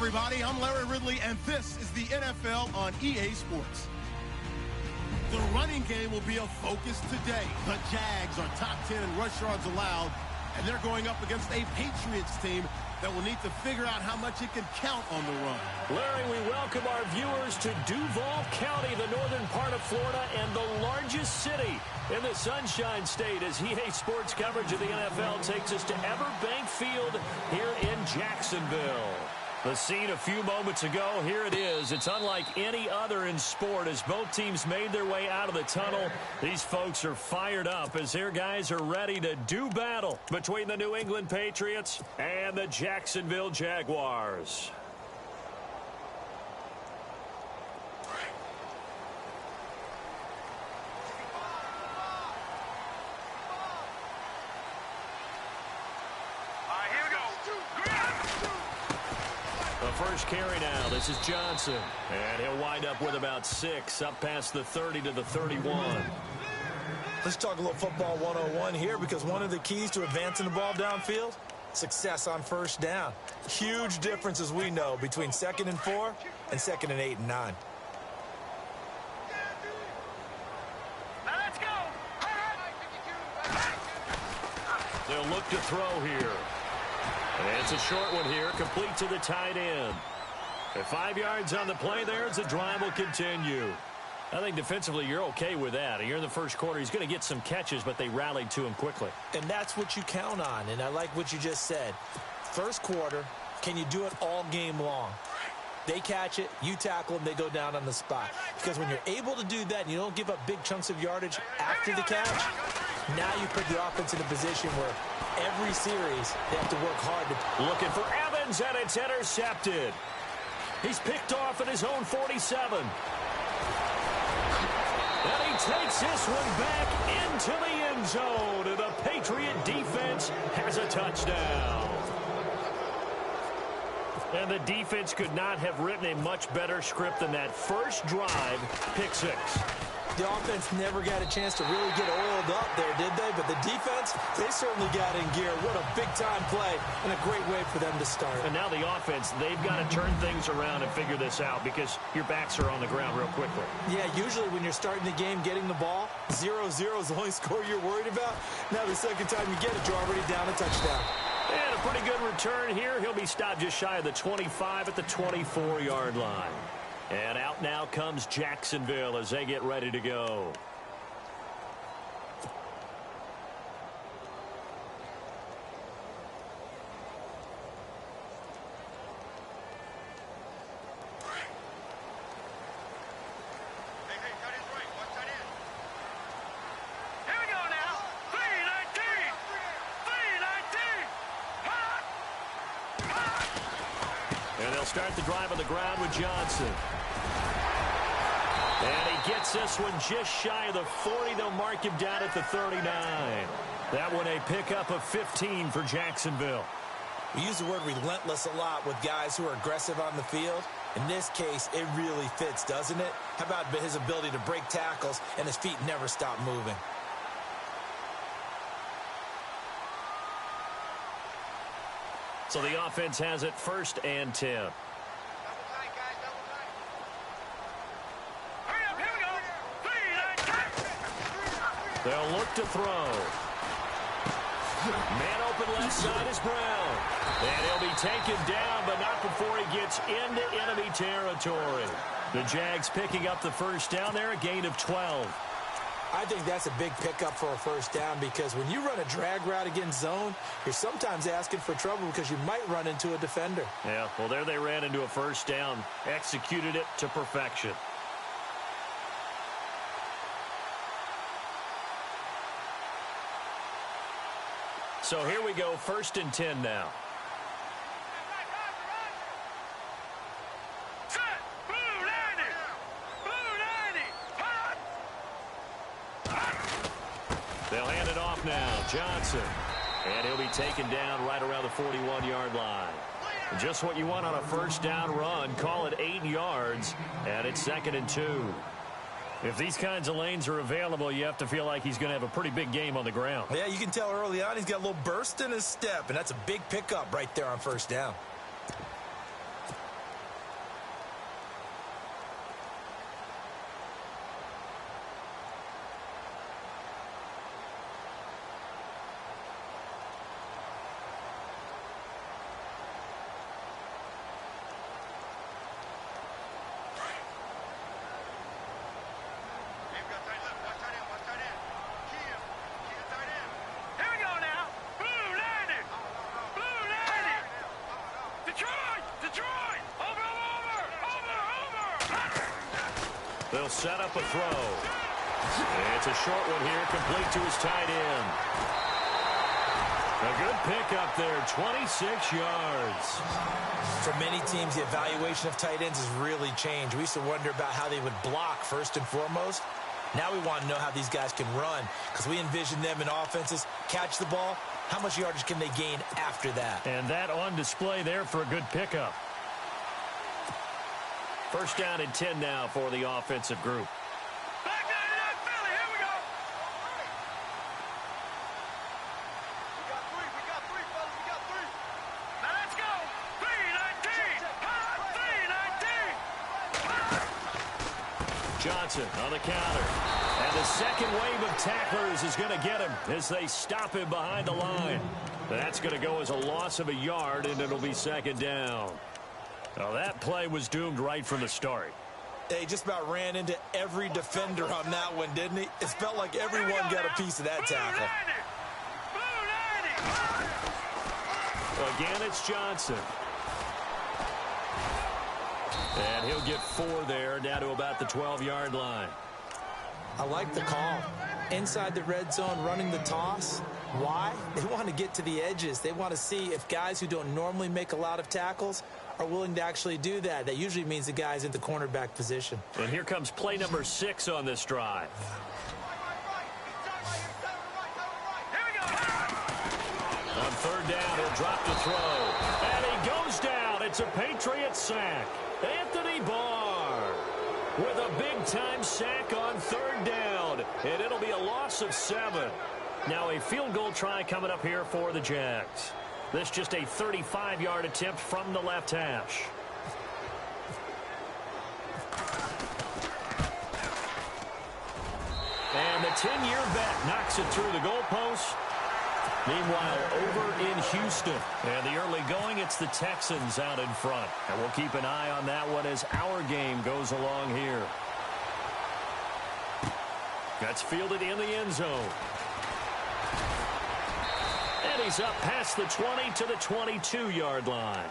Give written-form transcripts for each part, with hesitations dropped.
everybody. I'm Larry Ridley, and this is the NFL on EA Sports. The running game will be a focus today. The Jags are top 10 in rush yards allowed, and they're going up against a Patriots team that will need to figure out how much it can count on the run. Larry, we welcome our viewers to Duval County, the northern part of Florida, and the largest city in the Sunshine State, as EA Sports coverage of the NFL takes us to Everbank Field here in Jacksonville. The scene a few moments ago, here it is. It's unlike any other in sport as both teams made their way out of the tunnel. These folks are fired up as their guys are ready to do battle between the New England Patriots and the Jacksonville Jaguars. First carry now. This is Johnson. And he'll wind up with about 6, up past the 30 to the 31. Let's talk a little football 101 here, because one of the keys to advancing the ball downfield, success on first down. Huge difference, as we know, between 2nd and 4 and 2nd and 8 and 9. Let's go. They'll look to throw here. And it's a short one here, complete to the tight end. At 5 yards on the play there as the drive will continue. I think defensively you're okay with that. You're in the first quarter. He's going to get some catches, but they rallied to him quickly. And that's what you count on, and I like what you just said. First quarter, can you do it all game long? They catch it, you tackle them, they go down on the spot. Because when you're able to do that and you don't give up big chunks of yardage after the catch, now you put the offense in a position where every series they have to work hard to... Looking for Evans, and it's intercepted. He's picked off at his own 47. And he takes this one back into the end zone. And the Patriot defense has a touchdown. And the defense could not have written a much better script than that first drive, pick 6. The offense never got a chance to really get oiled up there, did they? But the defense, they certainly got in gear. What a big-time play and a great way for them to start. And now the offense, they've got to turn things around and figure this out because your backs are on the ground real quickly. Yeah, usually when you're starting the game getting the ball, 0-0 is the only score you're worried about. Now the second time you get it, you're already down a touchdown. And a pretty good return here. He'll be stopped just shy of the 25 at the 24-yard line. And out now comes Jacksonville as they get ready to go. Start the drive on the ground with Johnson. And he gets this one just shy of the 40. They'll mark him down at the 39. That one a pickup of 15 for Jacksonville. We use the word relentless a lot with guys who are aggressive on the field. In this case, it really fits, doesn't it? How about his ability to break tackles and his feet never stop moving? So the offense has it 1st and 10. They'll look to throw. Man open left side is Brown. And he'll be taken down, but not before he gets into enemy territory. The Jags picking up the first down there, a gain of 12. I think that's a big pickup for a first down because when you run a drag route against zone, you're sometimes asking for trouble because you might run into a defender. Yeah, well, there they ran into a first down, executed it to perfection. So here we go, 1st and 10 now. They'll hand it off now. Johnson. And he'll be taken down right around the 41-yard line. Just what you want on a first down run. Call it 8 yards. And it's 2nd and 2. If these kinds of lanes are available, you have to feel like he's going to have a pretty big game on the ground. Yeah, you can tell early on he's got a little burst in his step, and that's a big pickup right there on first down. They'll set up a throw. It's a short one here, complete to his tight end. A good pickup there, 26 yards. For many teams, the evaluation of tight ends has really changed. We used to wonder about how they would block first and foremost. Now we want to know how these guys can run, because we envision them in offenses catch the ball. How much yardage can they gain after that? And that on display there for a good pickup. First down and 10 now for the offensive group. Back down to that Philly. Here we go. We got three, fellas. We got three. Now let's go. 3-19. 3-19. Johnson on the counter. And the second wave of tacklers is going to get him as they stop him behind the line. That's going to go as a loss of a yard, and it'll be second down. Well, that play was doomed right from the start. They just about ran into every defender on that one, didn't he? It felt like everyone got a piece of that tackle. Again, it's Johnson. And he'll get 4 there, down to about the 12-yard line. I like the call. Inside the red zone, running the toss. Why? They want to get to the edges. They want to see if guys who don't normally make a lot of tackles are willing to actually do that. That usually means the guy's in the cornerback position. And here comes play number 6 on this drive. On third down, he'll drop the throw. And he goes down. It's a Patriot sack. Anthony Barr with a big-time sack on third down. And it'll be a loss of 7. Now a field goal try coming up here for the Jags. This just a 35-yard attempt from the left hash. And the 10-year vet knocks it through the goalpost. Meanwhile, over in Houston, and the early going, it's the Texans out in front. And we'll keep an eye on that one as our game goes along here. That's fielded in the end zone. And he's up past the 20 to the 22-yard line.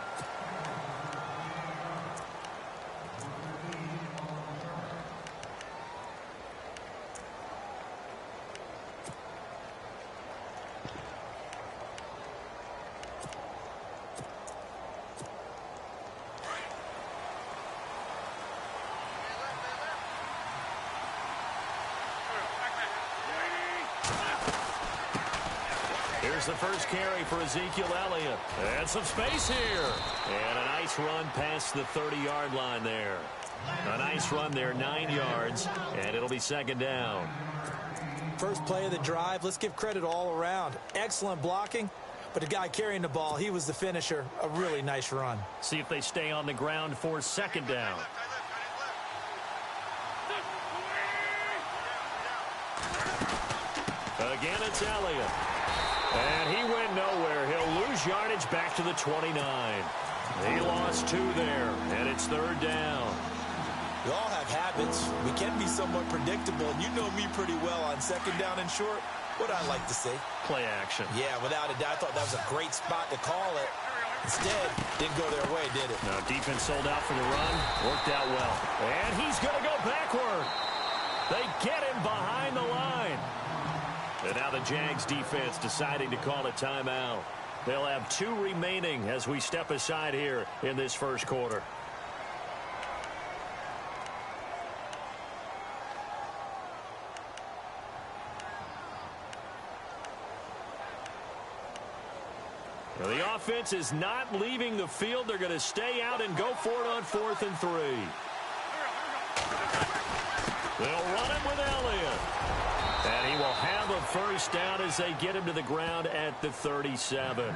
Here's the first carry for Ezekiel Elliott. And some space here. And a nice run past the 30-yard line there. A nice run there, 9 yards, and it'll be second down. First play of the drive. Let's give credit all around. Excellent blocking, but the guy carrying the ball, he was the finisher. A really nice run. See if they stay on the ground for second down. Again, it's Elliott. And he went nowhere. He'll lose yardage back to the 29. He lost 2 there, and it's third down. We all have habits. We can be somewhat predictable, and you know me pretty well on second down and short. What I like to say? Play action. Yeah, without a doubt. I thought that was a great spot to call it. Instead, didn't go their way, did it? Now, defense sold out for the run. Worked out well. And he's going to go backward. They get him behind the line. And now the Jags defense deciding to call a timeout. They'll have 2 remaining as we step aside here in this first quarter. Now the offense is not leaving the field. They're going to stay out and go for it on 4th and 3. They'll run it with Elliott. And he will have a first down as they get him to the ground at the 37.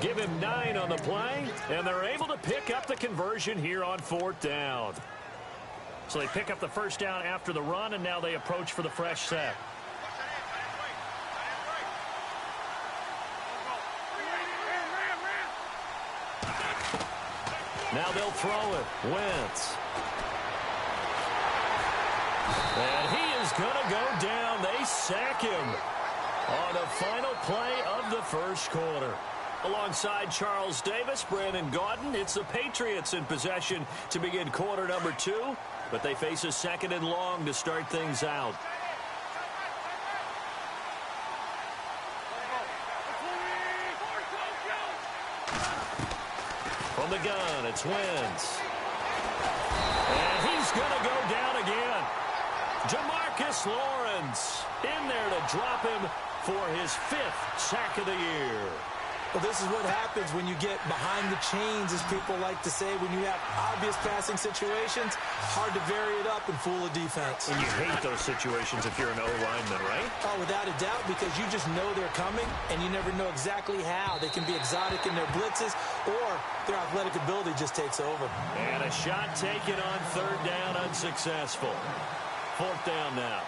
Give him 9 on the play, and they're able to pick up the conversion here on 4th down. So they pick up the first down after the run, and now they approach for the fresh set. Now they'll throw it. Wentz. And he is going to go down. They sack him on the final play of the first quarter. Alongside Charles Davis, Brandon Gaudin, it's the Patriots in possession to begin quarter number 2. but they face a 2nd and long to start things out. From the gun, it's Wentz. And he's going to go down again. Jamarcus Lawrence in there to drop him for his 5th sack of the year. Well, this is what happens when you get behind the chains, as people like to say. When you have obvious passing situations, hard to vary it up and fool a defense. And you hate those situations if you're an O-lineman, right? Oh, without a doubt, because you just know they're coming, and you never know exactly how. They can be exotic in their blitzes, or their athletic ability just takes over. And a shot taken on 3rd down, unsuccessful. 4th down now.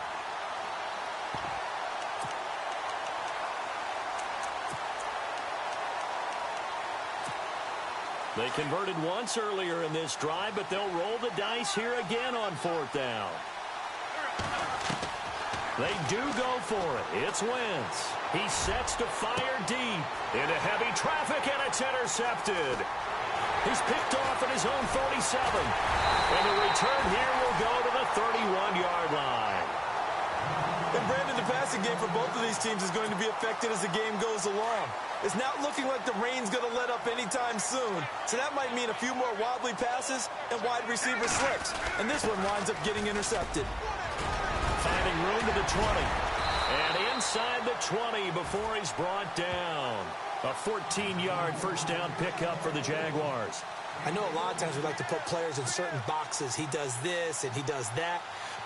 They converted once earlier in this drive, but they'll roll the dice here again on 4th down. They do go for it. It's Wentz. He sets to fire deep into heavy traffic, and it's intercepted. He's picked off at his own 37. And the return here will go to the 31-yard line. And Brandon, the passing game for both of these teams is going to be affected as the game goes along. It's not looking like the rain's going to let up anytime soon. So that might mean a few more wobbly passes and wide receiver slips. And this one winds up getting intercepted. Finding room to the 20. And inside the 20 before he's brought down. A 14-yard first down pickup for the Jaguars. I know a lot of times we like to put players in certain boxes. He does this and he does that.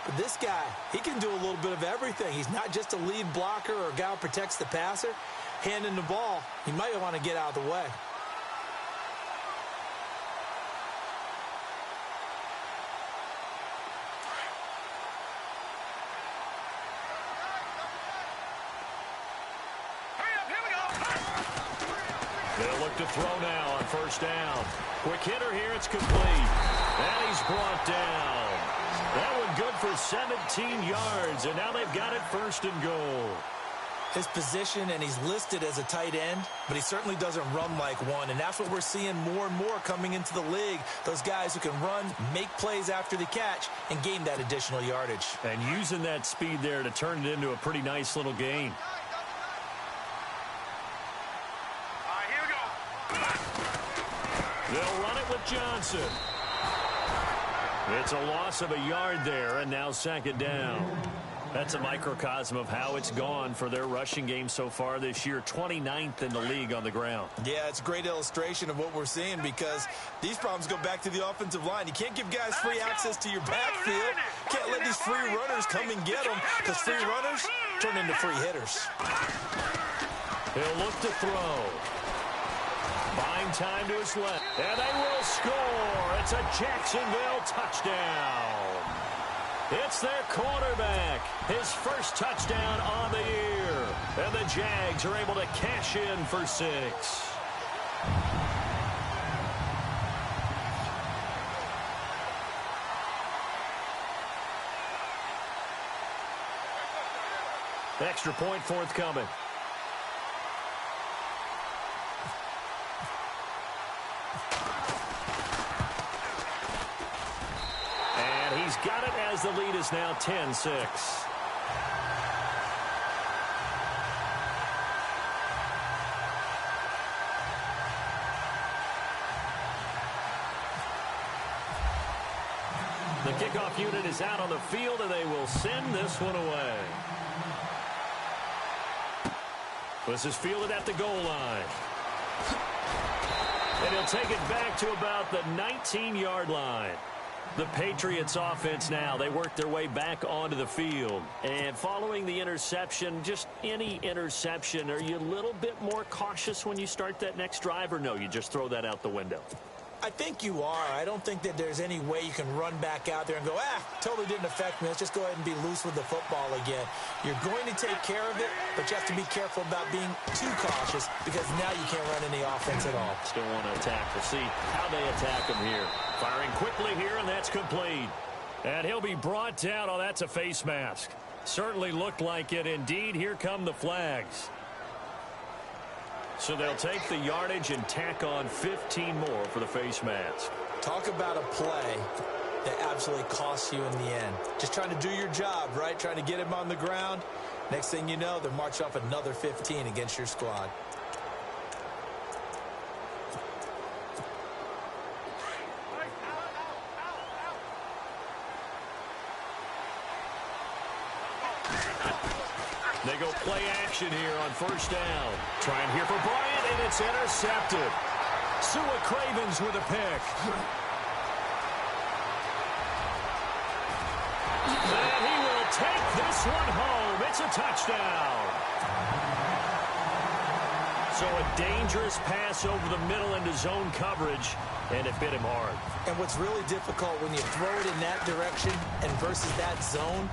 But this guy, he can do a little bit of everything. He's not just a lead blocker or a guy who protects the passer. Handing the ball, he might want to get out of the way. They'll look to throw now on 1st down. Quick hitter here, it's complete. And he's brought down. That one good for 17 yards, and now they've got it 1st and goal. His position, and he's listed as a tight end, but he certainly doesn't run like one, and that's what we're seeing more and more coming into the league. Those guys who can run, make plays after the catch, and gain that additional yardage. And using that speed there to turn it into a pretty nice little gain. Here we go. They'll run it with Johnson. It's a loss of a yard there, and now 2nd down. That's a microcosm of how it's gone for their rushing game so far this year. 29th in the league on the ground. Yeah, it's a great illustration of what we're seeing because these problems go back to the offensive line. You can't give guys free access to your backfield. Can't let these free runners come and get them because free runners turn into free hitters. He'll look to throw. Buying time to his left. And they will score. It's a Jacksonville touchdown. It's their quarterback. His first touchdown on the year. And the Jags are able to cash in for 6. Extra point forthcoming. And he's got it as the lead is now 10-6. The kickoff unit is out on the field, and they will send this one away. This is fielded at the goal line. And he'll take it back to about the 19-yard line. The Patriots offense now, they work their way back onto the field. And following the interception, just any interception, are you a little bit more cautious when you start that next drive, or no, you just throw that out the window? I think you are. I don't think that there's any way you can run back out there and go, totally didn't affect me. Let's just go ahead and be loose with the football again. You're going to take care of it, but you have to be careful about being too cautious because now you can't run any offense at all. Still want to attack. We'll see how they attack him here. Firing quickly here, and that's complete. And he'll be brought down. Oh, that's a face mask. Certainly looked like it. Indeed, here come the flags. So they'll take the yardage and tack on 15 more for the face mask. Talk about a play that absolutely costs you in the end. Just trying to do your job, right? Trying to get him on the ground. Next thing you know, they're marching off another 15 against your squad. They go play action here on first down. Trying here for Bryant, and it's intercepted. Sua Cravens with a pick. And he will take this one home. It's a touchdown. So a dangerous pass over the middle into zone coverage, and it bit him hard. And what's really difficult when you throw it in that direction and versus that zone,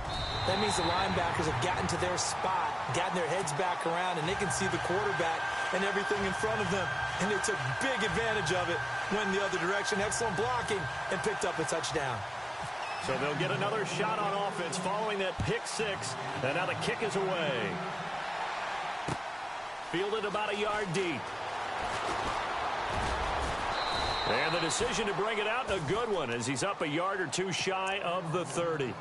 that means the linebackers have gotten to their spot, gotten their heads back around, and they can see the quarterback and everything in front of them. And they took big advantage of it, went the other direction, excellent blocking, and picked up a touchdown. So they'll get another shot on offense following that pick six, and now the kick is away. Fielded about a yard deep. And the decision to bring it out, a good one, as he's up a yard or two shy of the 30.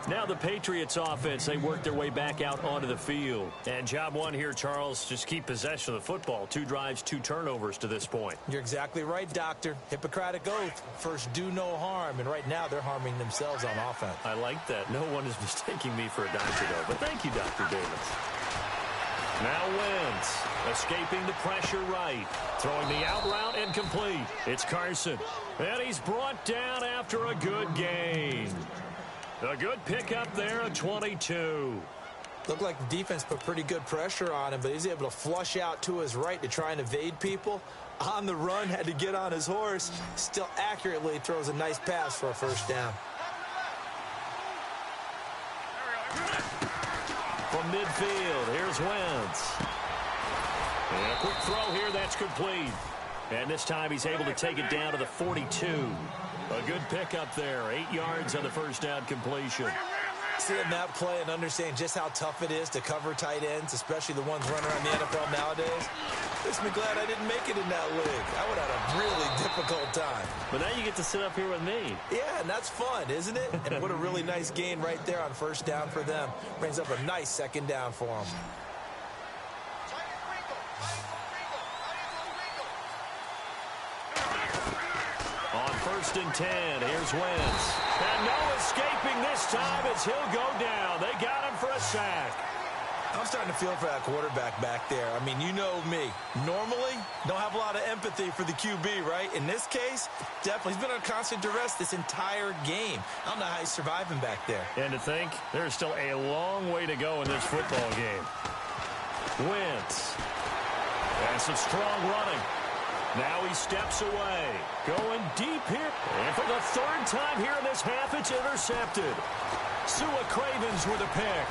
Now the Patriots offense, they work their way back out onto the field. And job one here, Charles, just keep possession of the football. 2 drives, 2 turnovers to this point. You're exactly right, Doctor. Hippocratic oath. First, do no harm. And right now, they're harming themselves on offense. I like that. No one is mistaking me for a doctor, though. But thank you, Dr. Davis. Now Wentz, escaping the pressure right. Throwing the out route and complete. It's Carson. And he's brought down after a good gain. A good pickup there at 22. Looked like the defense put pretty good pressure on him, but he's able to flush out to his right to try and evade people. On the run, had to get on his horse. Still accurately throws a nice pass for a first down. From midfield, here's Wentz. And a quick throw here, that's complete. And this time he's able to take it down to the 42. A good pickup there, 8 yards on the first down completion. Seeing that play and understanding just how tough it is to cover tight ends, especially the ones running around the NFL nowadays, makes me glad I didn't make it in that league. I would have had a really difficult time. But now you get to sit up here with me. Yeah, and that's fun, isn't it? And what a really nice gain right there on first down for them. Brings up a nice second down for them. On first and 10, here's Wentz. And no escaping this time as he'll go down. They got him for a sack. I'm starting to feel for that quarterback back there. I mean, you know me. Normally, don't have a lot of empathy for the QB, right? In this case, definitely. He's been on constant duress this entire game. I don't know how he's surviving back there. And to think, there's still a long way to go in this football game. Wentz. And some strong running. Now he steps away. Going deep here. And for the 3rd time here in this half, it's intercepted. Sua Cravens with a pick.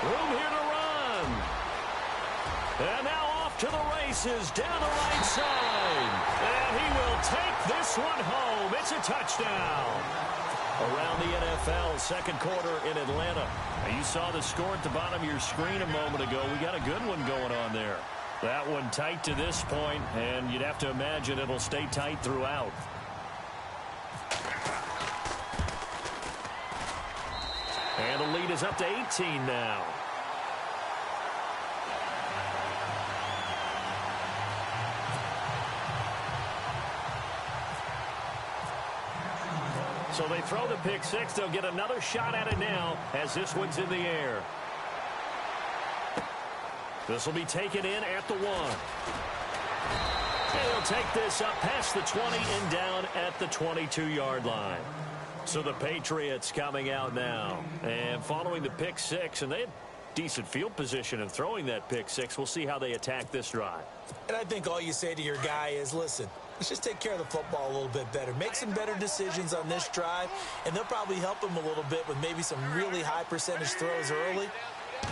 Room here to run. And now off to the races down the right side. And he will take this one home. It's a touchdown. Around the NFL, second quarter in Atlanta. Now you saw the score at the bottom of your screen a moment ago. We got a good one going on there. That one tight to this point, and you'd have to imagine it'll stay tight throughout. And the lead is up to 18 now. So they throw the pick six. They'll get another shot at it now as this one's in the air. This will be taken in at the 1. And he'll take this up past the 20 and down at the 22-yard line. So the Patriots coming out now. And following the pick six, and they had decent field position in throwing that pick six. We'll see how they attack this drive. And I think all you say to your guy is, listen, let's just take care of the football a little bit better. Make some better decisions on this drive, and they'll probably help him a little bit with maybe some really high percentage throws early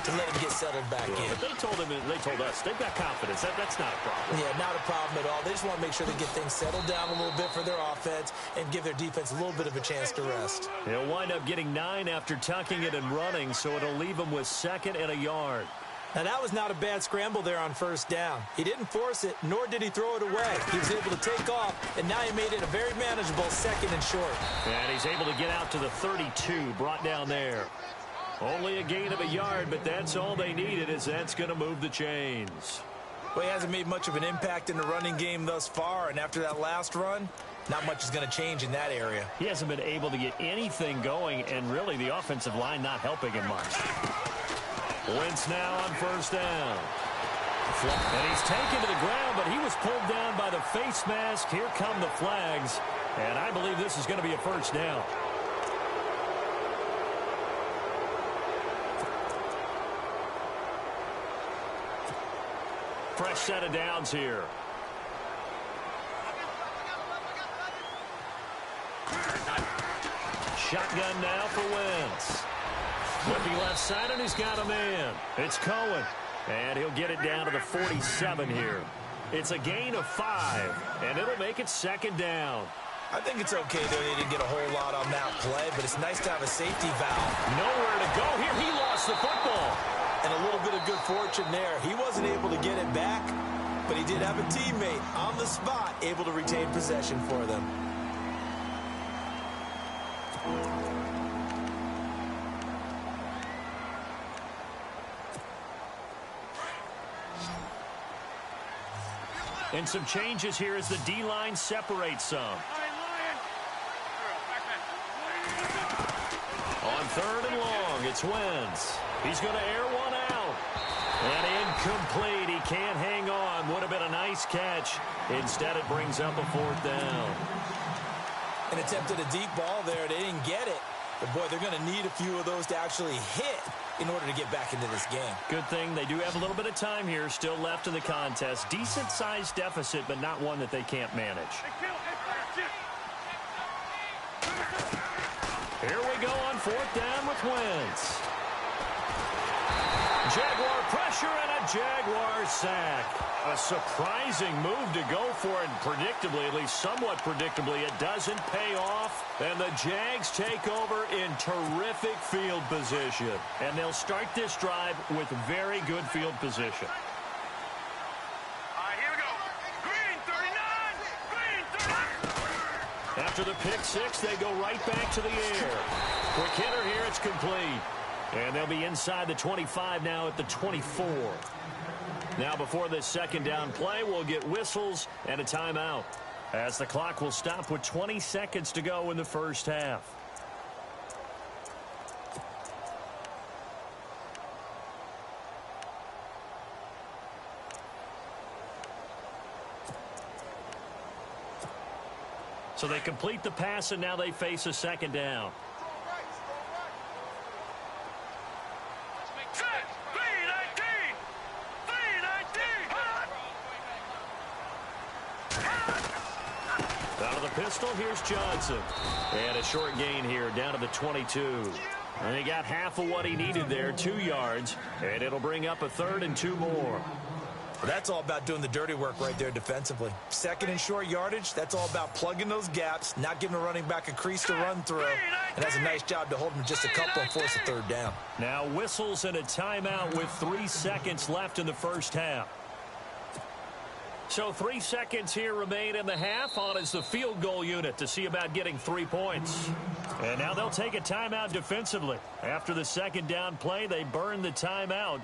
to let him get settled back in. But they told us they've got confidence. That's not a problem. Yeah, not a problem at all. They just want to make sure they get things settled down a little bit for their offense and give their defense a little bit of a chance to rest. They'll wind up getting 9 after tucking it and running, so it'll leave them with 2nd and a yard. Now, that was not a bad scramble there on first down. He didn't force it, nor did he throw it away. He was able to take off, and now he made it a very manageable 2nd and short. And he's able to get out to the 32, brought down there. Only a gain of a yard, but that's all they needed, as that's going to move the chains. Well, he hasn't made much of an impact in the running game thus far, and after that last run, not much is going to change in that area. He hasn't been able to get anything going, and really the offensive line not helping him much. Wentz now on first down. And he's taken to the ground, but he was pulled down by the face mask. Here come the flags, and I believe this is going to be a first down. Fresh set of downs here. Shotgun now for Wentz. Looking left side, and he's got a man. It's Cohen. And he'll get it down to the 47 here. It's a gain of 5, and it'll make it 2nd down. I think it's okay, though. They didn't get a whole lot on that play, but it's nice to have a safety valve. Nowhere to go here. He lost the football. And a little bit of good fortune there. He wasn't able to get it back, but he did have a teammate on the spot able to retain possession for them. And some changes here as the D-line separates some. On 3rd and long, it's Wentz. He's going to air one out. And incomplete. He can't hang on. Would have been a nice catch. Instead, it brings up a 4th down. And attempted a deep ball there. They didn't get it. But, boy, they're going to need a few of those to actually hit in order to get back into this game. Good thing they do have a little bit of time here still left in the contest. Decent-sized deficit, but not one that they can't manage. Here we go on 4th down with Wentz. Jaguar pressure and a Jaguar sack. A surprising move to go for it, and predictably, at least somewhat predictably, it doesn't pay off. And the Jags take over in terrific field position. And they'll start this drive with very good field position. Here we go. Green 39. Green 39. After the pick 6, they go right back to the air. Quick hitter here, it's complete. And they'll be inside the 25 now at the 24. Now before this 2nd down play, we'll get whistles and a timeout, as the clock will stop with 20 seconds to go in the first half. So they complete the pass, and now they face a 2nd down. Out of the pistol, here's Johnson. And a short gain here, down to the 22. And he got half of what he needed there, 2 yards. And it'll bring up a 3rd and 2 more. Well, that's all about doing the dirty work right there defensively. 2nd and short yardage, that's all about plugging those gaps, not giving a running back a crease to run through. And that's a nice job to hold him just a couple and force a 3rd down. Now whistles and a timeout with 3 seconds left in the first half. So 3 seconds here remain in the half. On is the field goal unit to see about getting 3 points. And now they'll take a timeout defensively. After the 2nd down play, they burn the timeout,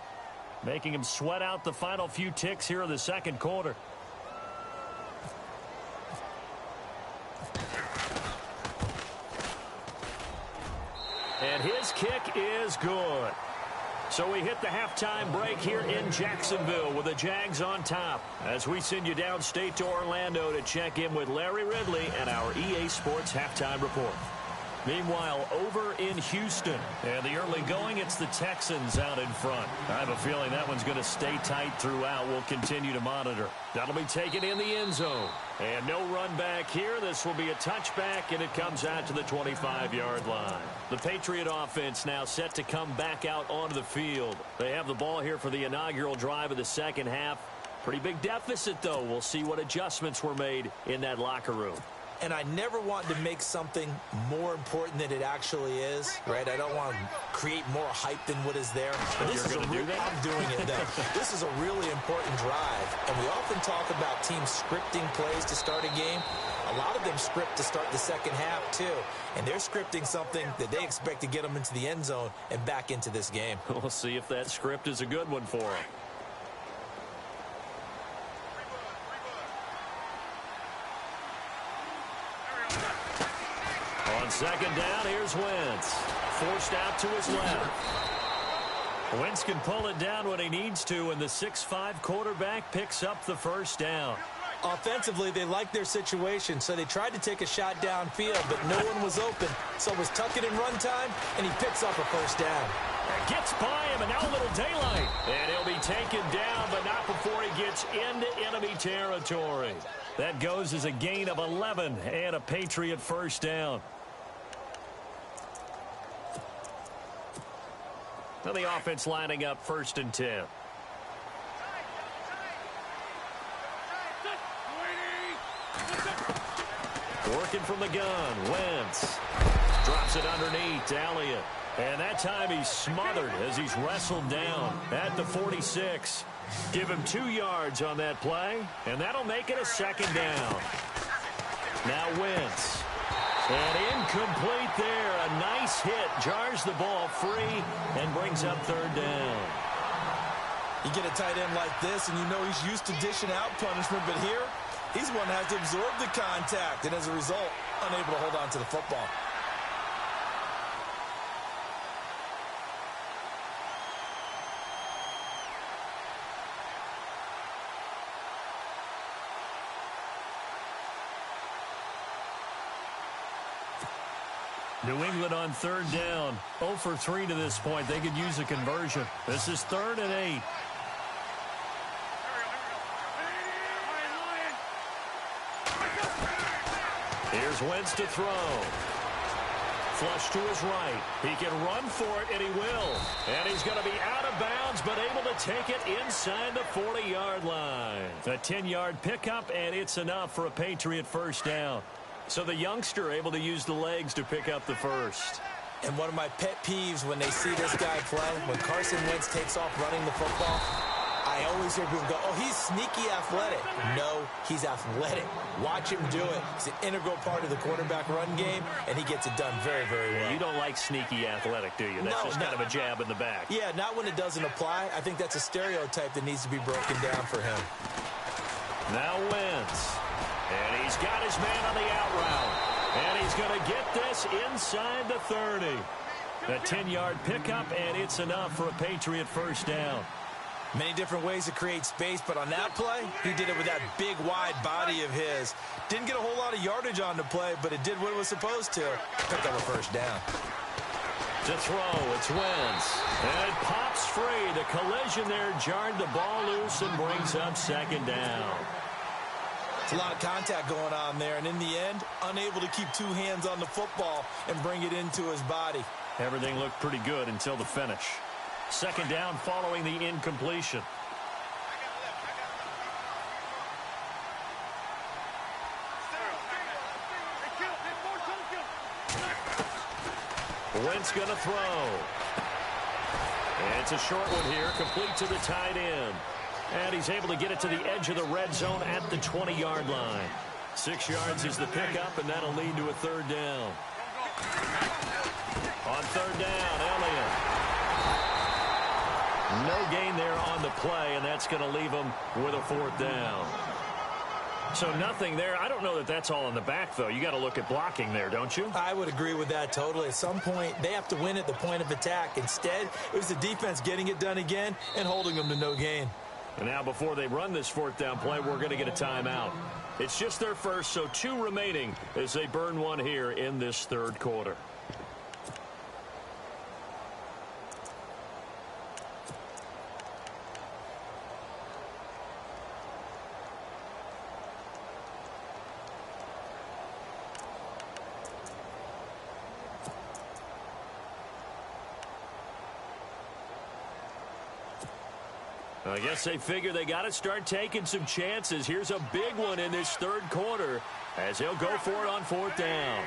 making him sweat out the final few ticks here in the 2nd quarter. And his kick is good. So we hit the halftime break here in Jacksonville with the Jags on top, as we send you downstate to Orlando to check in with Larry Ridley and our EA Sports Halftime Report. Meanwhile, over in Houston, and the early going, it's the Texans out in front. I have a feeling that one's going to stay tight throughout. We'll continue to monitor. That'll be taken in the end zone. And no run back here. This will be a touchback, and it comes out to the 25-yard line. The Patriot offense now set to come back out onto the field. They have the ball here for the inaugural drive of the 2nd half. Pretty big deficit, though. We'll see what adjustments were made in that locker room. and I never want to make something more important than it actually is, right? I don't want to create more hype than what is there. But this You're going to do that? I'm doing it, though. This is a really important drive, and we often talk about teams scripting plays to start a game. A lot of them script to start the second half, too, and they're scripting something that they expect to get them into the end zone and back into this game. We'll see if that script is a good one for them. On second down, here's Wentz. Forced out to his left. Wentz can pull it down when he needs to, and the 6'5" quarterback picks up the first down. Offensively, they liked their situation, so they tried to take a shot downfield, but no one was open. So it was tuck it in run time, and he picks up a first down. Gets by him, and now a little daylight. And he'll be taken down, but not before he gets into enemy territory. That goes as a gain of 11 and a Patriot first down. Now the offense lining up 1st and 10. Working from the gun, Wentz. Drops it underneath to Elliott. And that time he's smothered as he's wrestled down at the 46. Give him 2 yards on that play, and that'll make it a second down. Now Wentz. And incomplete there. A nice hit. Jars the ball free and brings up 3rd down. You get a tight end like this, and you know he's used to dishing out punishment, but here, he's one that has to absorb the contact, and as a result, unable to hold on to the football. New England on 3rd down. 0 for 3 to this point. They could use a conversion. This is 3rd and 8. Here's Wentz to throw. Flush to his right. He can run for it, and he will. And he's going to be out of bounds, but able to take it inside the 40-yard line. A 10-yard pickup, and it's enough for a Patriot first down. So the youngster able to use the legs to pick up the first. And one of my pet peeves when they see this guy play, when Carson Wentz takes off running the football, I always hear people go, oh, he's sneaky athletic. No, he's athletic. Watch him do it. He's an integral part of the quarterback run game, and he gets it done very, very well. You don't like sneaky athletic, do you? That's just kind of a jab in the back. Yeah, not when it doesn't apply. I think that's a stereotype that needs to be broken down for him. Now Wentz. And he's got his man on the out route. And he's going to get this inside the 30. A 10-yard pickup, and it's enough for a Patriot first down. Many different ways to create space, but on that play, he did it with that big, wide body of his. Didn't get a whole lot of yardage on the play, but it did what it was supposed to. Picked up a first down. To throw, it's Wentz. And it pops free. The collision there jarred the ball loose and brings up 2nd down. It's a lot of contact going on there, and in the end, unable to keep 2 hands on the football and bring it into his body. Everything looked pretty good until the finish. 2nd down following the incompletion. Wentz going to throw. And it's a short one here, complete to the tight end. And he's able to get it to the edge of the red zone at the 20-yard line. 6 yards is the pickup, and that'll lead to a 3rd down. On 3rd down, Elliott. No gain there on the play, and that's going to leave him with a 4th down. So nothing there. I don't know that that's all in the back, though. You got to look at blocking there, don't you? I would agree with that totally. At some point, they have to win at the point of attack. Instead, it was the defense getting it done again and holding them to no gain. And now before they run this 4th down play, we're going to get a timeout. It's just their first, so 2 remaining as they burn one here in this 3rd quarter. I guess they figure they got to start taking some chances. Here's a big one in this third quarter as he'll go for it on fourth down.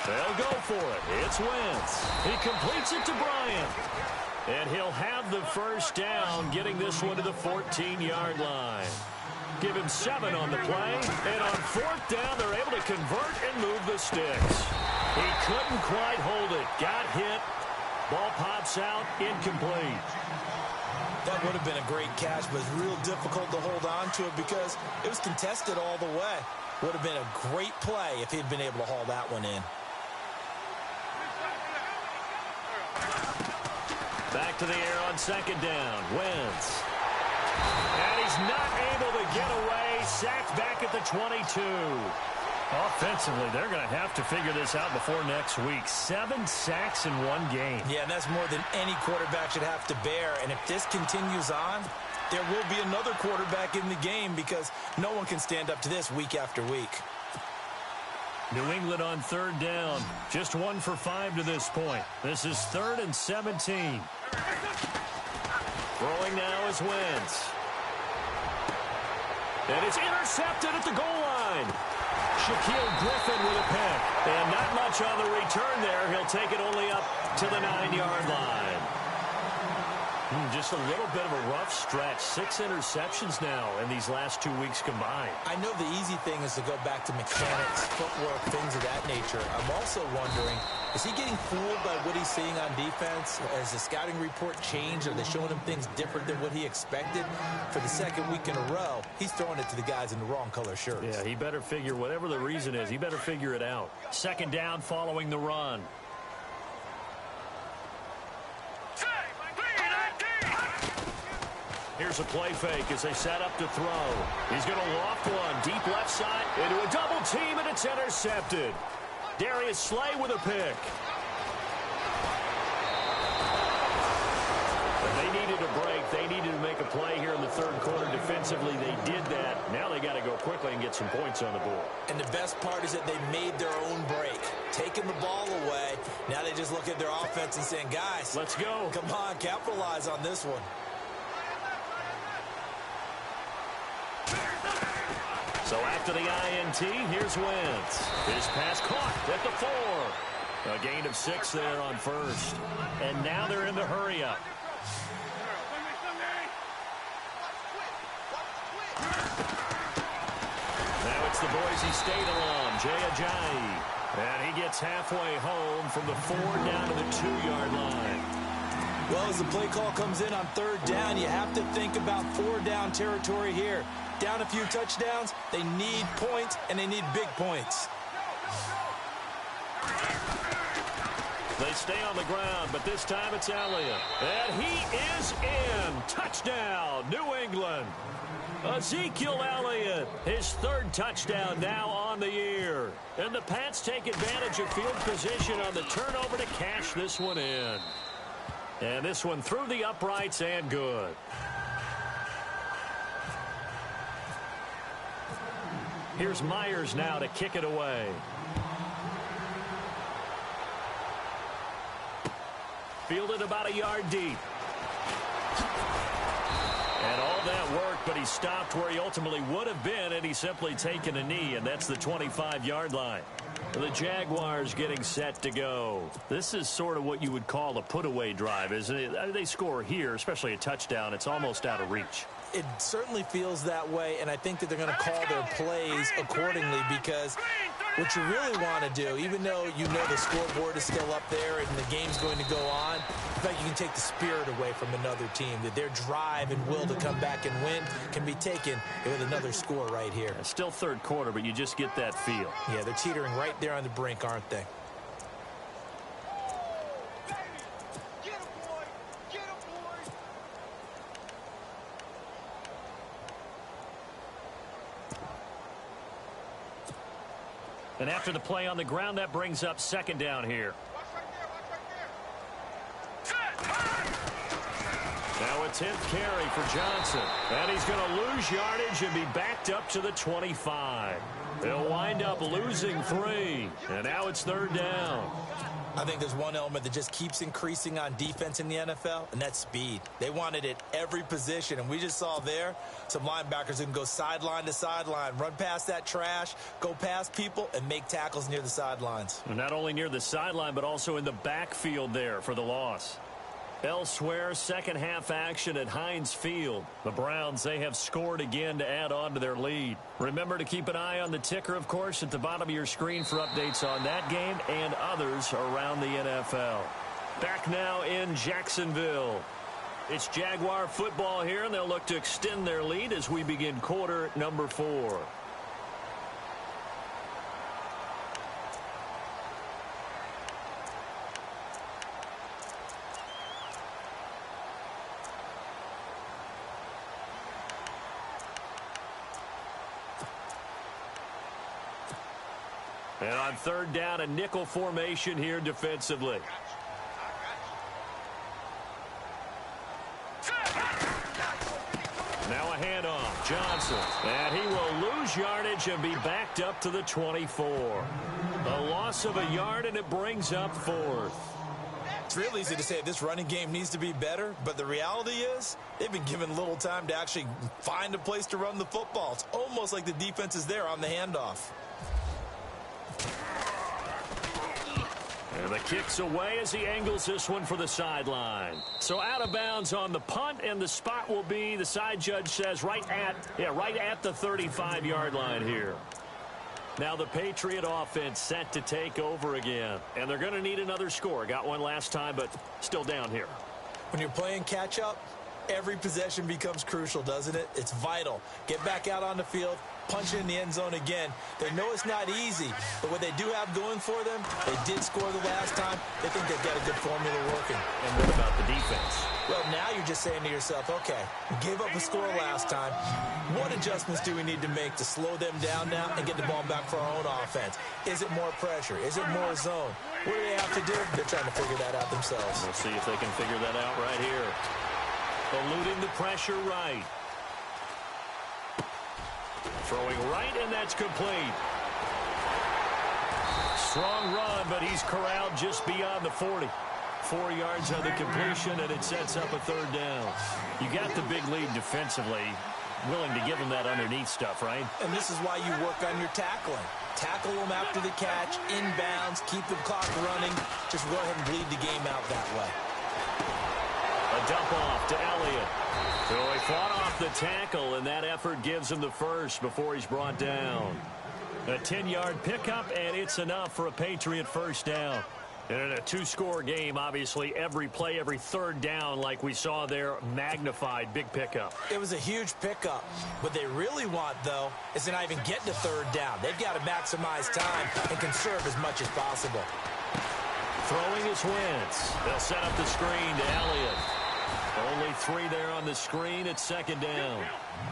They'll go for it. It's Wentz. He completes it to Bryant. And he'll have the first down, getting this one to the 14-yard line. Give him 7 on the play. And on fourth down, they're able to convert and move the sticks. He couldn't quite hold it. Got hit. Ball pops out. Incomplete. That would have been a great catch, but it's real difficult to hold on to it because it was contested all the way. Would have been a great play if he'd been able to haul that one in. Back to the air on second down. Wentz. And he's not able to get away. Sacked back at the 22. Offensively, they're going to have to figure this out before next week. 7 sacks in one game. Yeah, and that's more than any quarterback should have to bear. And if this continues on, there will be another quarterback in the game because no one can stand up to this week after week. New England on third down. Just 1 for 5 to this point. This is 3rd and 17. Throwing now is Wentz. And it's intercepted at the goal line. Shaquille Griffin with a pick. And not much on the return there. He'll take it only up to the 9-yard line. Just a little bit of a rough stretch. 6 interceptions now in these last 2 weeks combined. I know the easy thing is to go back to mechanics, footwork, things of that nature. I'm also wondering, is he getting fooled by what he's seeing on defense? Has the scouting report changed? Are they showing him things different than what he expected? For the second week in a row, he's throwing it to the guys in the wrong color shirts. Yeah, he better figure, whatever the reason is, he better figure it out. Second down following the run. Here's a play fake as they set up to throw. He's going to loft one deep left side into a double team, and it's intercepted. Darius Slay with a pick. They needed a break. They needed to make a play here in the third quarter. Defensively, they did that. Now they got to go quickly and get some points on the board. And the best part is that they made their own break, taking the ball away. Now they just look at their offense and saying, guys, let's go. Come on, capitalize on this one. So after the INT, here's Wentz. His pass caught at the 4. A gain of 6 there on first. And now they're in the hurry-up. Now it's the Boise State alum, Jay Ajayi. And he gets halfway home from the 4 down to the 2-yard line. Well, as the play call comes in on third down, you have to think about 4-down territory here. Down a few touchdowns, they need points, and they need big points. They stay on the ground, but this time it's Elliott. And he is in. Touchdown, New England. Ezekiel Elliott, his 3rd touchdown now on the year. And the Pats take advantage of field position on the turnover to cash this one in. And this one through the uprights and good. Here's Myers now to kick it away. Fielded about a yard deep. And all that work, but he stopped where he ultimately would have been, and he's simply taken a knee, and that's the 25-yard line. The Jaguars getting set to go. This is sort of what you would call a put-away drive, isn't it? They score here, especially a touchdown. It's almost out of reach. It certainly feels that way, and I think that they're going to call their plays accordingly because what you really want to do, even though you know the scoreboard is still up there and the game's going to go on, in fact, you can take the spirit away from another team, that their drive and will to come back and win can be taken with another score right here. It's still third quarter, but you just get that feel. Yeah, they're teetering right there on the brink, aren't they? And after the play on the ground, that brings up second down here. Now a 10th carry for Johnson. And he's going to lose yardage and be backed up to the 25. They'll wind up losing 3. And now it's 3rd down. I think there's one element that just keeps increasing on defense in the NFL, and that's speed. They want it at every position, and we just saw there some linebackers who can go sideline to sideline, run past that trash, go past people, and make tackles near the sidelines. And not only near the sideline, but also in the backfield there for the loss. Elsewhere, second half action at Heinz Field. The Browns, they have scored again to add on to their lead. Remember to keep an eye on the ticker, of course, at the bottom of your screen for updates on that game and others around the NFL. Back now in Jacksonville. It's Jaguar football here, and they'll look to extend their lead as we begin quarter number 4. And on 3rd down, a nickel formation here defensively. Now a handoff. Johnson. And he will lose yardage and be backed up to the 24. A loss of a yard, and it brings up 4th. It's real easy to say this running game needs to be better, but the reality is they've been given little time to actually find a place to run the football. It's almost like the defense is there on the handoff. And the kick's away as he angles this one for the sideline. So out of bounds on the punt, and the spot will be, the side judge says, right at the 35-yard line here. Now the Patriot offense set to take over again. And they're going to need another score. Got one last time, but still down here. When you're playing catch-up, every possession becomes crucial, doesn't it? It's vital. Get back out on the field, punch it in the end zone again. They know it's not easy, but what they do have going for them, they did score the last time. They think they've got a good formula working. And what about the defense? Well, now you're just saying to yourself, okay, we gave up a score last time. What adjustments do we need to make to slow them down now and get the ball back for our own offense? Is it more pressure? Is it more zone? What do they have to do? They're trying to figure that out themselves. We'll see if they can figure that out right here. Eluding the pressure right. Throwing right, and that's complete. Strong run, but he's corralled just beyond the 40. 4 yards on the completion, and it sets up a 3rd down. You got the big lead defensively. Willing to give them that underneath stuff, right? And this is why you work on your tackling. Tackle them after the catch, inbounds, keep the clock running. Just go ahead and bleed the game out that way. A dump off to Elliott. So he fought off the tackle, and that effort gives him the first before he's brought down. A 10-yard pickup, and it's enough for a Patriot first down. And in a 2-score game, obviously, every play, every 3rd down, like we saw there, magnified, big pickup. It was a huge pickup. What they really want, though, is to not even get to 3rd down. They've got to maximize time and conserve as much as possible. Throwing is Wentz. They'll set up the screen to Elliott. Only 3 there on the screen at 2nd down.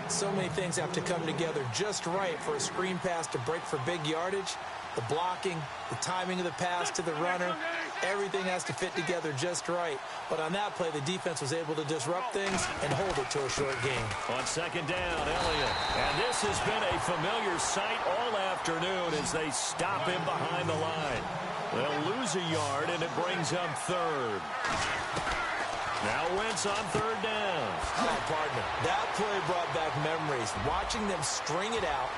So many things have to come together just right for a screen pass to break for big yardage. The blocking, the timing of the pass to the runner, everything has to fit together just right. But on that play, the defense was able to disrupt things and hold it to a short game. On 2nd down, Elliott. And this has been a familiar sight all afternoon as they stop him behind the line. They'll lose a yard, and it brings up 3rd. Now Wentz on 3rd down. Oh, pardon me. That play brought back memories. Watching them string it out,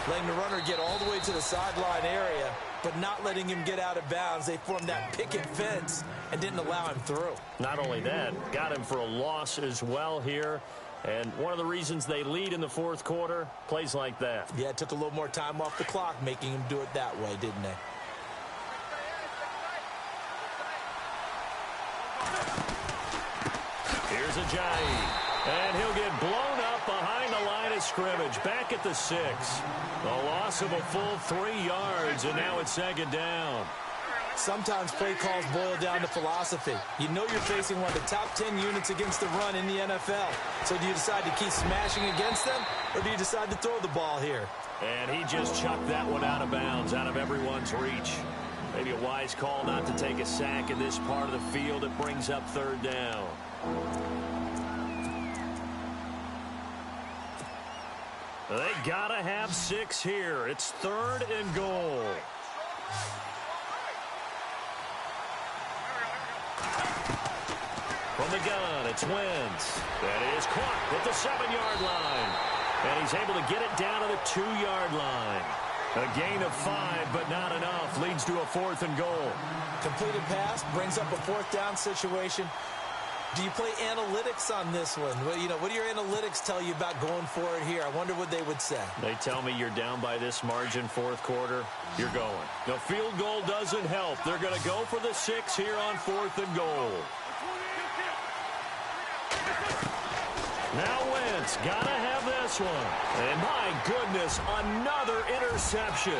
letting the runner get all the way to the sideline area, but not letting him get out of bounds. They formed that picket fence and didn't allow him through. Not only that, got him for a loss as well here. And one of the reasons they lead in the 4th quarter, plays like that. Yeah, it took a little more time off the clock, making him do it that way, didn't they? Here's Ajayi, and he'll get blown up behind the line of scrimmage, back at the 6. A loss of a full 3 yards, and now it's 2nd down. Sometimes play calls boil down to philosophy. You know you're facing one of the top 10 units against the run in the NFL. So do you decide to keep smashing against them, or do you decide to throw the ball here? And he just chucked that one out of bounds, out of everyone's reach. Maybe a wise call not to take a sack in this part of the field. It brings up 3rd down. They gotta have 6 here. It's 3rd and goal. From the gun, it's Wentz. That is caught at the 7-yard line. And he's able to get it down to the 2-yard line. A gain of 5, but not enough. Leads to a 4th and goal. Completed pass brings up a 4th down situation. Do you play analytics on this one? Well, what do your analytics tell you about going for it here? I wonder what they would say. They tell me you're down by this margin 4th quarter. You're going. The field goal doesn't help. They're going to go for the 6 here on 4th and goal. Now Wentz, gotta have this one. And my goodness, another interception.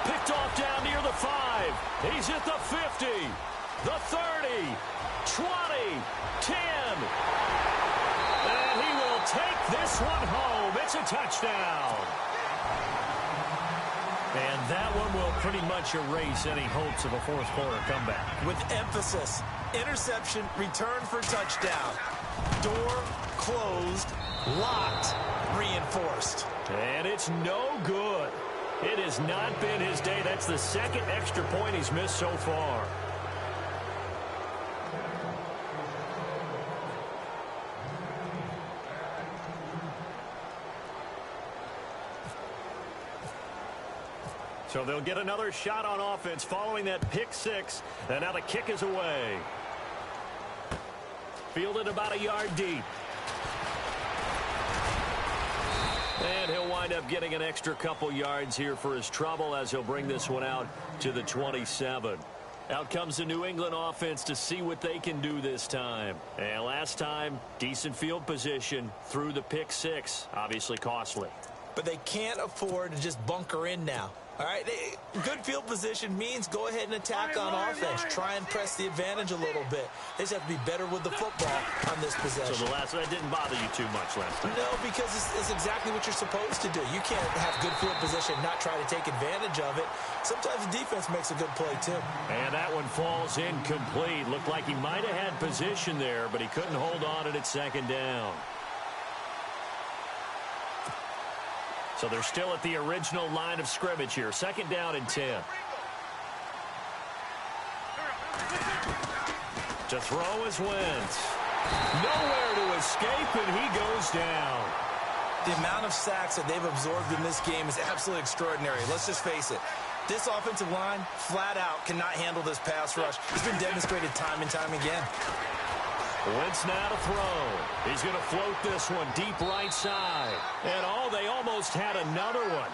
Picked off down near the 5. He's at the 50, the 30, 20, 10. And he will take this one home. It's a touchdown. And that one will pretty much erase any hopes of a 4th quarter comeback. With emphasis, interception, return for touchdown. Door closed, locked, reinforced. And it's no good. It has not been his day. That's the 2nd extra point he's missed so far. So they'll get another shot on offense following that pick 6. And now the kick is away. Fielded about a yard deep. And he'll wind up getting an extra couple yards here for his trouble as he'll bring this one out to the 27. Out comes the New England offense to see what they can do this time. And last time, decent field position through the pick 6. Obviously costly. But they can't afford to just bunker in now. All right, good field position means go ahead and attack on offense. Try and press the advantage a little bit. They just have to be better with the football on this possession. So that didn't bother you too much last time? No, because it's exactly what you're supposed to do. You can't have good field position and not try to take advantage of it. Sometimes the defense makes a good play, too. And that one falls incomplete. Looked like he might have had position there, but he couldn't hold on to it at 2nd down. So they're still at the original line of scrimmage here. 2nd down and 10. To throw is Wentz. Nowhere to escape, and he goes down. The amount of sacks that they've absorbed in this game is absolutely extraordinary. Let's just face it. This offensive line, flat out, cannot handle this pass rush. It's been demonstrated time and time again. Wentz now to throw. He's going to float this one deep right side. And they almost had another one.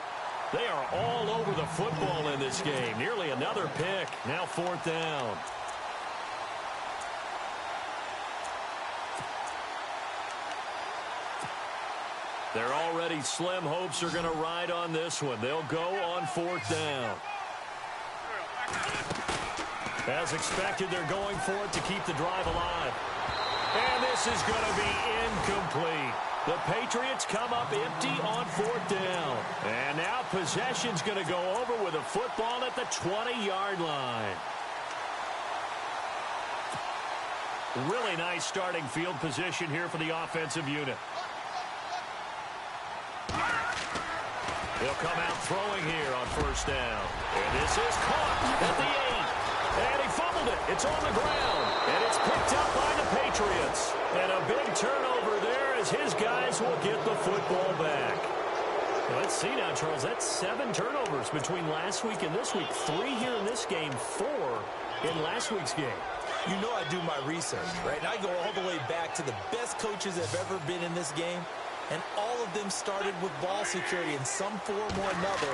They are all over the football in this game. Nearly another pick. Now 4th down. Their already slim hopes are going to ride on this one. They'll go on 4th down. As expected, they're going for it to keep the drive alive. And this is going to be incomplete. The Patriots come up empty on 4th down. And now possession's going to go over with a football at the 20-yard line. Really nice starting field position here for the offensive unit. He'll come out throwing here on 1st down. And this is caught at the 8. And he fumbled it. It's on the ground. And it's picked up by the Patriots. And a big turnover there as his guys will get the football back. Let's see now, Charles. That's 7 turnovers between last week and this week. 3 here in this game, 4 in last week's game. You know I do my research, right? And I go all the way back to the best coaches that have ever been in this game. And all of them started with ball security in some form or another,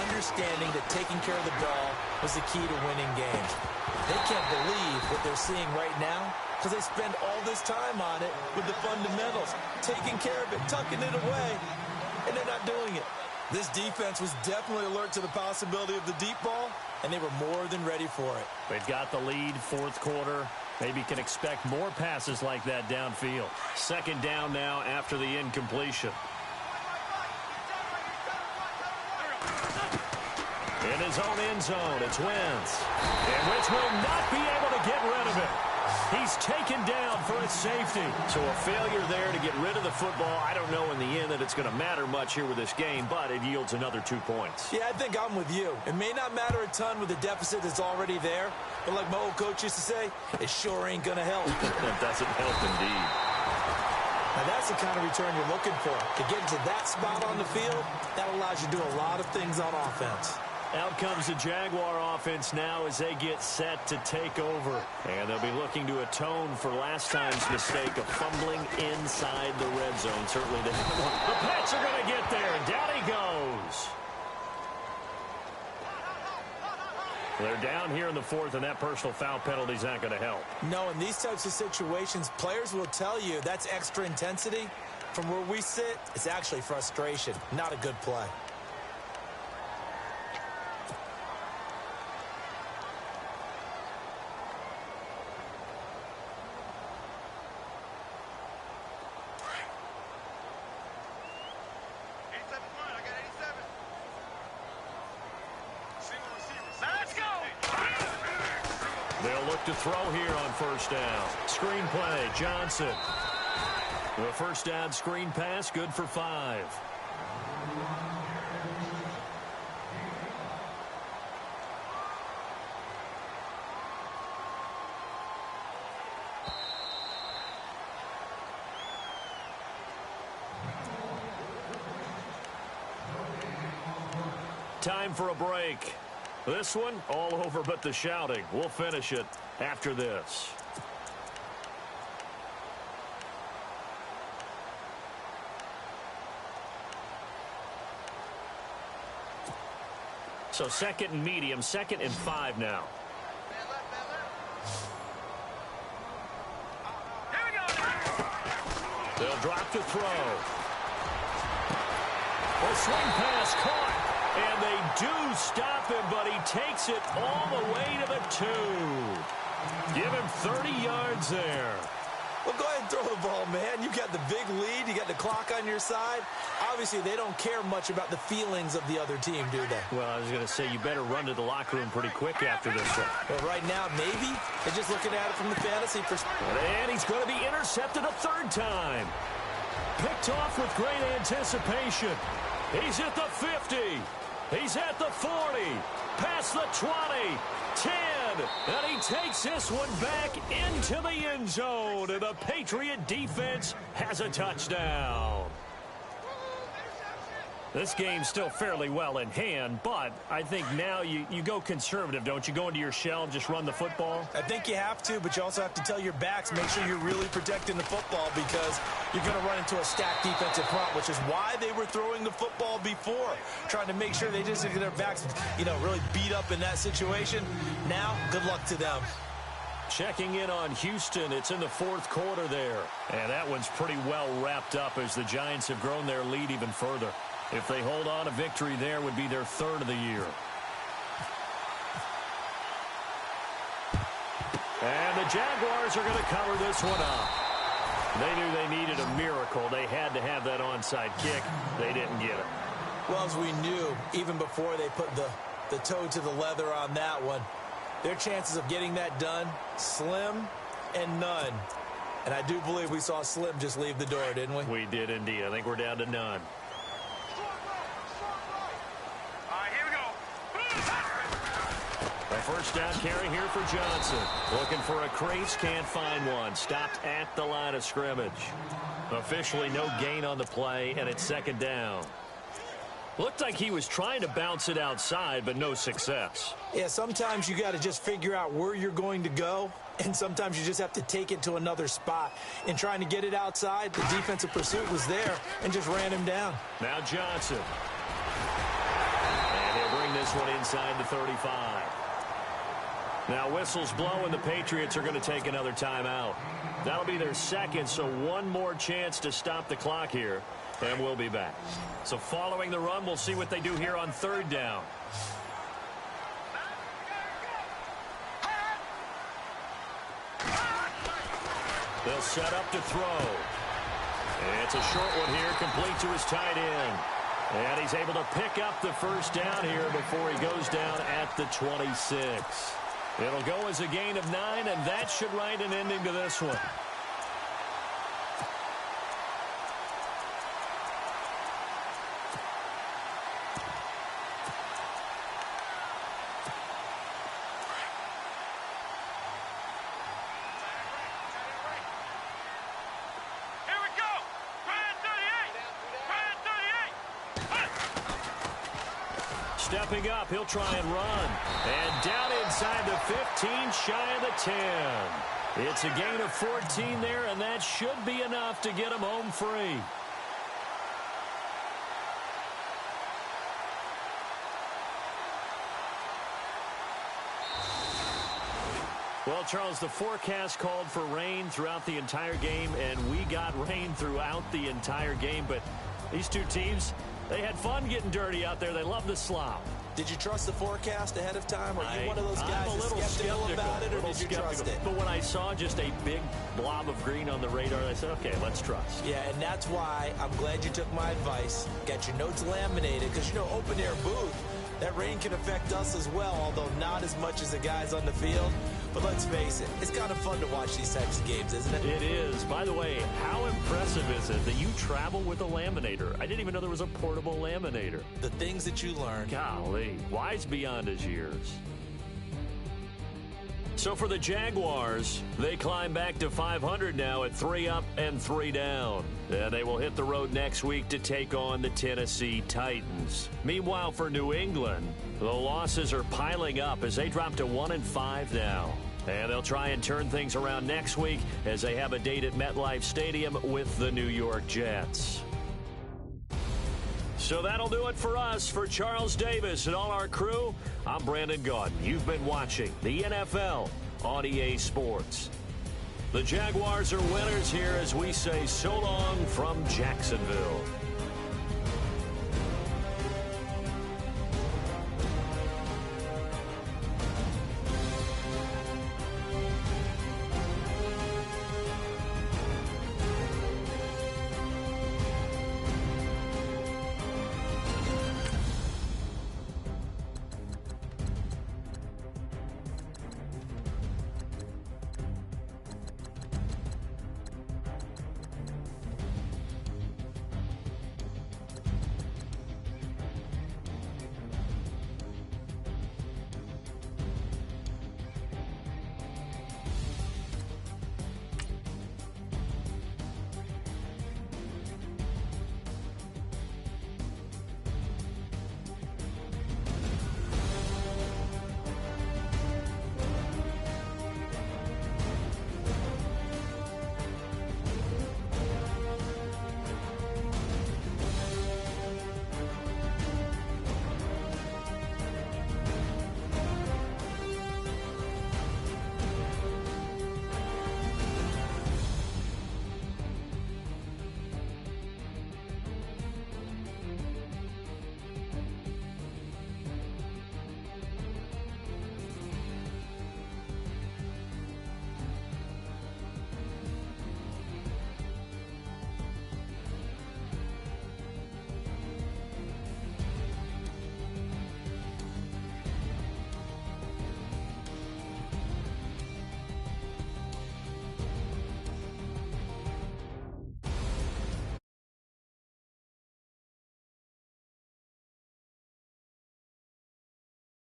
understanding that taking care of the ball was the key to winning games. They can't believe what they're seeing right now because they spend all this time on it with the fundamentals, taking care of it, tucking it away, and they're not doing it. This defense was definitely alert to the possibility of the deep ball, and they were more than ready for it. They've got the lead, 4th quarter. Maybe can expect more passes like that downfield. 2nd down now after the incompletion. In his own end zone, it's Wentz. And Wentz will not be able to get rid of it. He's taken down for a safety. So a failure there to get rid of the football. I don't know in the end that it's going to matter much here with this game, but it yields another 2 points. Yeah, I think I'm with you. It may not matter a ton with the deficit that's already there, but like my old coach used to say, it sure ain't going to help. That doesn't help indeed. Now that's the kind of return you're looking for. To get into that spot on the field, that allows you to do a lot of things on offense. Out comes the Jaguar offense now as they get set to take over. And they'll be looking to atone for last time's mistake of fumbling inside the red zone. Certainly they want. The Pats are going to get there, and down he goes. They're down here in the fourth, and that personal foul penalty is not going to help. No, in these types of situations, players will tell you that's extra intensity. From where we sit, it's actually frustration, not a good play. They'll look to throw here on first down. Screen play, Johnson. The first down screen pass, good for 5. Time for a break. This one, all over but the shouting. We'll finish it after this. So second and medium, 2nd and 5 now. They'll drop to throw. A swing pass caught. And they do stop him, but he takes it all the way to the 2. Give him 30 yards there. Well, go ahead and throw the ball, man. You got the big lead. You got the clock on your side. Obviously, they don't care much about the feelings of the other team, do they? Well, I was going to say, you better run to the locker room pretty quick after this one. Well, right now, maybe. They're just looking at it from the fantasy perspective. And he's going to be intercepted a 3rd time. Picked off with great anticipation. He's at the 50. He's at the 40, past the 20, 10, and he takes this one back into the end zone, and the Patriot defense has a touchdown. This game's still fairly well in hand, but I think now you go conservative, don't you? Go into your shell and just run the football? I think you have to, but you also have to tell your backs, make sure you're really protecting the football because you're going to run into a stacked defensive front, which is why they were throwing the football before, trying to make sure they just get their backs, really beat up in that situation. Now, good luck to them. Checking in on Houston. It's in the 4th quarter there. And that one's pretty well wrapped up as the Giants have grown their lead even further. If they hold on, a victory there would be their 3rd of the year. And the Jaguars are going to cover this one up. They knew they needed a miracle. They had to have that onside kick. They didn't get it. Well, as we knew, even before they put the toe to the leather on that one, their chances of getting that done, slim and none. And I do believe we saw Slim just leave the door, didn't we? We did indeed. I think we're down to none. A first down carry here for Johnson. Looking for a crease, can't find one. Stopped at the line of scrimmage. Officially no gain on the play, and it's 2nd down. Looked like he was trying to bounce it outside, but no success. Yeah, sometimes you got to just figure out where you're going to go, and sometimes you just have to take it to another spot. In trying to get it outside, the defensive pursuit was there and just ran him down. Now Johnson. And he'll bring this one inside the 35. Now whistles blow, and the Patriots are going to take another timeout. That'll be their 2nd, so one more chance to stop the clock here, and we'll be back. So following the run, we'll see what they do here on 3rd down. They'll set up to throw. It's a short one here, complete to his tight end. And he's able to pick up the first down here before he goes down at the 26. It'll go as a gain of 9, and that should write an ending to this one. Stepping up, he'll try and run. And down inside the 15, shy of the 10. It's a gain of 14 there, and that should be enough to get him home free. Well, Charles, the forecast called for rain throughout the entire game, and we got rain throughout the entire game. But these two teams, they had fun getting dirty out there. They love the slop. Did you trust the forecast ahead of time? Are you one of those guys that's skeptical about it, or did you trust it? But when I saw just a big blob of green on the radar, I said, okay, let's trust. Yeah, and that's why I'm glad you took my advice. Get your notes laminated, because, you know, open-air booth, that rain can affect us as well, although not as much as the guys on the field. But let's face it, it's kind of fun to watch these types of games, isn't it? It is. By the way, how impressive is it that you travel with a laminator? I didn't even know there was a portable laminator. The things that you learn. Golly, wise beyond his years. So for the Jaguars, they climb back to 500 now at 3 up and 3 down. And they will hit the road next week to take on the Tennessee Titans. Meanwhile, for New England, the losses are piling up as they drop to 1-5 now. And they'll try and turn things around next week as they have a date at MetLife Stadium with the New York Jets. So that'll do it for us. For Charles Davis and all our crew, I'm Brandon Gaudin. You've been watching the NFL on EA Sports. The Jaguars are winners here as we say so long from Jacksonville.